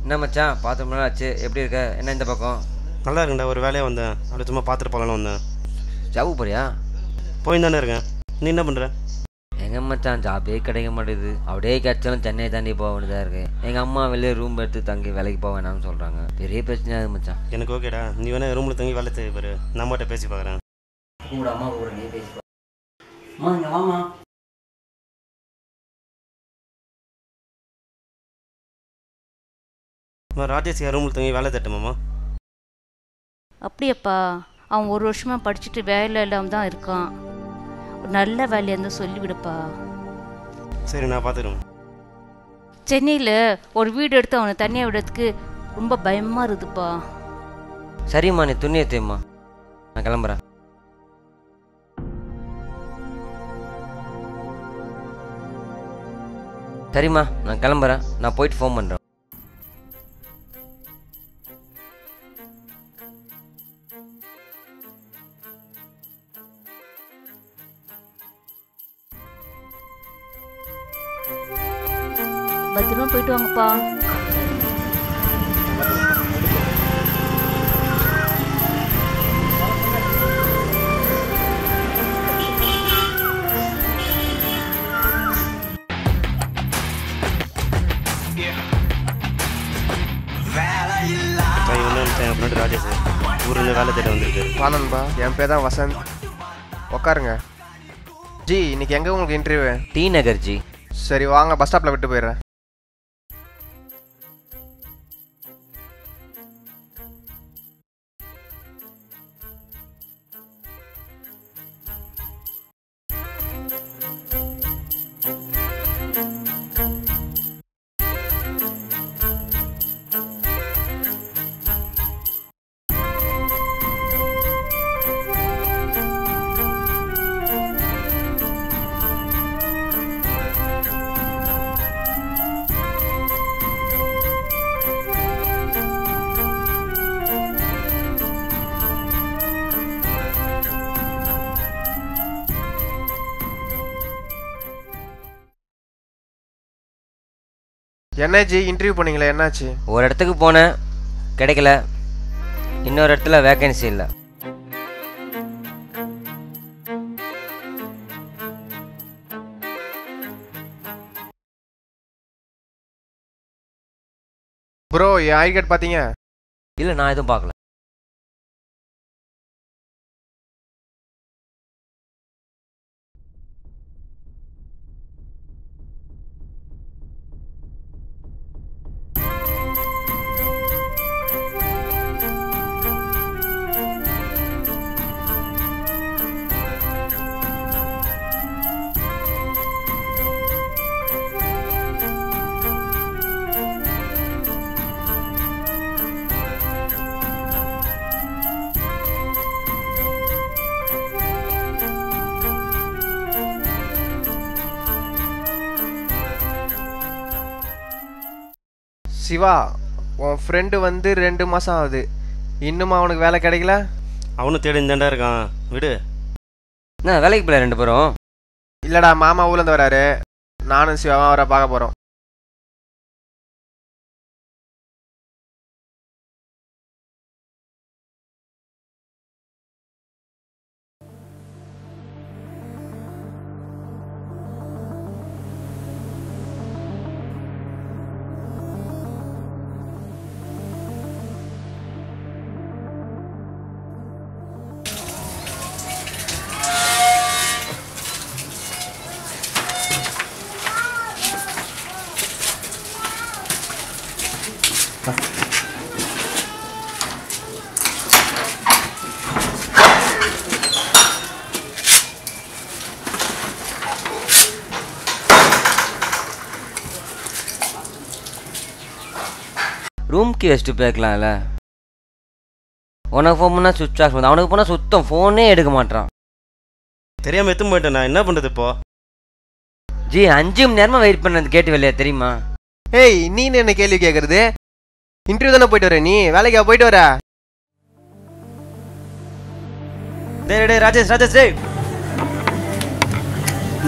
என்ன மச்சான் பார்த்து ரொம்ப நாள் ஆச்சு, எப்படி இருக்க? என்ன இந்த பக்கம்? நல்லா இருக்குண்டா, ஒரு வேலையாக வந்தேன், அப்படி சும்மா பார்த்துட்டு போகலான்னு வந்தேன். ஜாபு போறியா? போய் தானே இருக்கேன். நீ என்ன பண்ணுற? எங்க மச்சான் ஜாபே கிடைக்க மாட்டேது. அப்படியே கிடைச்சாலும் சென்னை தாண்டி போக வேண்டியதாக இருக்கு. எங்கள் அம்மா வெளியே ரூம் எடுத்து தங்கி வேலைக்கு போக வேணாம்னு சொல்கிறாங்க. பெரிய பிரச்சனையாக இருக்கு மச்சான். எனக்கு ஓகேடா, நீ வேணா ரூமில் தங்கி வேலை செய்ய பாரு, நான் அம்மாட்ட பேசி பார்க்குறேன். உங்களோட அம்மா கூட நீ பேசி அம்மா இங்கே வாமா. ராஜேஷ் ரூமில் தங்கி வேலை தட்டுமாம்மா? அப்படியப்பா, அவன் ஒரு வருஷமாக படிச்சுட்டு வேலை இல்லாமல் தான் இருக்கான். ஒரு நல்ல வேலையாக இருந்தால் சொல்லிவிடுப்பா. சரி, நான் பார்த்துக்கிறேன். சென்னையில் ஒரு வீடு எடுத்து அவனை தனியாக விடுறதுக்கு ரொம்ப பயமாக இருக்குதுப்பா. சரிம்மா, நீ துணியை தேம்மா, நான் கிளம்புறேன். சரிம்மா, நான் கிளம்புறேன். நான் போயிட்டு ஃபோன் பண்ணுறேன். பத்திரமா போயிட்டு வாங்கப்பா. ஃப்ரெண்டு ராஜேஷ் ஊரில் வேலை தேட வந்திருக்கு. வானன்பா, என் பேர் தான் வசந்த். உட்காருங்க. ஜி, இன்னைக்கு எங்கே உங்களுக்கு இன்டர்வியூ? டி நகர் ஜி. சரி வாங்க, பஸ் ஸ்டாப்பில் விட்டு போயிடுறேன். என்னாச்சு? இன்டர்வியூ பண்ணீங்களா? என்னாச்சு? ஒரு இடத்துக்கு போனேன், கிடைக்கல. இன்னொரு இடத்துல வேகன்சி இல்லை. ப்ரோ, என் ஐ கார்டு பார்த்தீங்க? இல்லை, நான் எதுவும் பார்க்கல. சிவா, உன் ஃப்ரெண்டு வந்து 2 மாதம் ஆகுது, இன்னும் அவனுக்கு வேலை கிடைக்கல? அவனும் தேடி இந்தாண்டா இருக்கான், விடு. என்ன வேலைக்கு போகல 2 பேரும்? இல்லைடா, மாமா ஊர்லேருந்து வராரு, நானும் சிவாவும் அவரை பார்க்க போகிறோம். ரூம்க்கு வச்சுட்டு போய்க்கலாம்ல. உனக்கு ஃபோன் பண்ணால் சுவிட்ச் ஆஃப், அவனுக்கு போனால் சுத்தம் ஃபோனே எடுக்க மாட்டான். தெரியாமல் எத்தும் போயிட்டேன், நான் என்ன பண்ணுறது இப்போ? ஜி, 5 மணி நேரமாக வெயிட் பண்ணது கேட்டு வெளியே தெரியுமா? ஏய், நீ என்ன கேள்வி கேட்குறது? இன்டர்வியூ தானே போயிட்டு வர, நீ வேலைக்கா போயிட்டு வர? டேய் ராஜேஷ், ராஜேஷ் டேய்,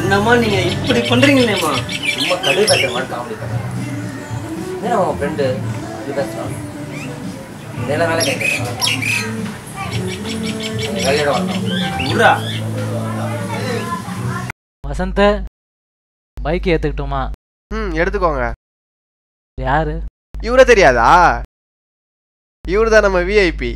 என்னம்மா நீங்கள் இப்படி பண்ணுறீங்களேம்மா? சும்மா கடுகு கட்டுற மாதிரி காமெடி பண்ணுறாங்க. ஏன்னா உங்கள் ஃப்ரெண்டு இது பேசுகிறான். இதெல்லாம் வேலை கேட்குறாங்க. வேலையோட வரணும். ஊரா வசந்த பைக் ஏற்றுக்கிட்டோமா? எடுத்துக்கோங்க. யாரு இவரே தெரியாதா? இவரு தான் நம்ம VIP.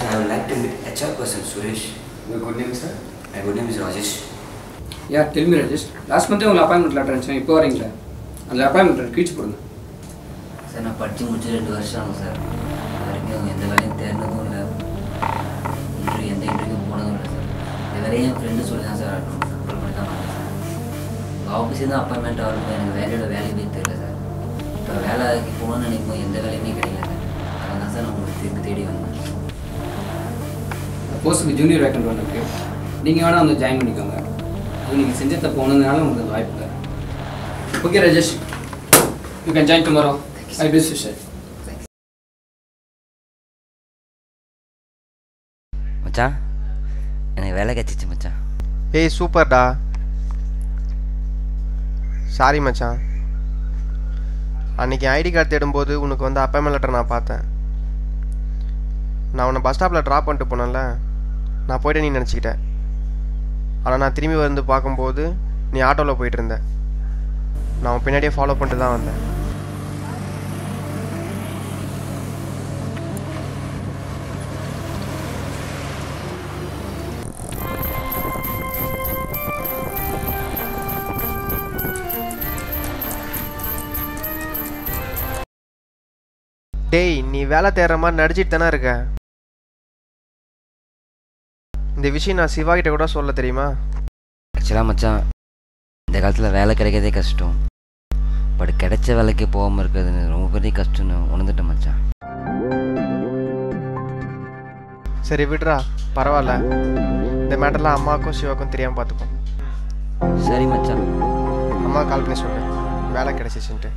I would like to meet HR person Suresh. Your good name, sir? My good name is Rajesh. Yeah, tell me, Rajesh. Last month உங்களுக்கு அப்பாயின்மெண்ட் லெட்டர் இருந்துச்சு, இப்போ வரீங்களா? அந்த அப்பாயின்மெண்ட் லெட்டர் கிழிச்சு போடுங்க. சார் நான் படித்து முடிச்சு 2 வருஷம் ஆகும் சார். இது வரைக்கும் எந்த வேலையும் தேர்ந்ததும் இல்லை. எந்த இன்டர்வியூ போனதும் இல்லை சார். இந்த வேலையை என் ஃப்ரெண்டு சொல்லி தான் சார் கண்ட்ரோல் பண்ணி தான் வந்தேன் சார். உங்கள் ஆஃபீஸே தான் அப்பாயின்மெண்ட் ஆகும். எனக்கு வேலையோட வேலையுமே தெரியல சார். இப்போ வேலைக்கு போகணும்னு நினைக்கும் எந்த வேலையுமே கிடைக்கல சார். அதனால தான் சார் நான் உங்களுக்கு திருப்பி தேடி வந்தேன். போஸ்ட்டுக்கு ஜூனியர் வேக்கண்ட் ஒன்று இருக்குது, நீங்கள் வேணால் வந்து ஜாயின் பண்ணிக்கோங்க. அது நீங்கள் செஞ்ச தப்பு ஒன்றுனால உங்களுக்கு அது வாய்ப்பு இல்லை. Okay Rajesh, you can join tomorrow. I பிஸ் யூ சார். மச்சான் எனக்கு வேலை கிடச்சிச்சு மச்சான். ஏய் சூப்பர்டா. சாரி மச்சான், அன்றைக்கி ஐடி கார்டு தேடும்போது உனக்கு வந்து அப்பாயின்மெண்ட் லெட்டர் நான் பார்த்தேன். நான் உன்னை பஸ் ஸ்டாப்பில் ட்ராப் பண்ணிட்டு போனேன்ல, நான் போய்ட்டு நீ நினச்சிக்கிட்டேன். ஆனால் நான் திரும்பி வந்து பார்க்கும்போது நீ ஆட்டோவில் போயிட்டு இருந்த. நான் உன் பின்னாடியே ஃபாலோ பண்ணிட்டு தான் வந்தேன். டேய், நீ வேலை தேடுற மாதிரி நடிச்சிட்டு தானே இருக்க. இந்த விஷயம் நான் சிவா கிட்ட கூட சொல்ல தெரியுமா? ஆக்சுவலாக மச்சான் இந்த காலத்தில் வேலை கிடைக்கிறதே கஷ்டம். பட் கிடைச்ச வேலைக்கு போகாமல் இருக்கிறதுன்னு ரொம்ப பெரிய கஷ்டம்னு உணர்ந்துட்டேன் மச்சான். சரி விடுறா, பரவாயில்ல. இந்த மேட்டர்லாம் அம்மாவுக்கும் சிவாவுக்கும் தெரியாமல் பார்த்துக்கோ. சரி மச்சான். அம்மா கால் பண்ணி சொல்லு வேலை கிடைச்சிச்சுன்ட்டு.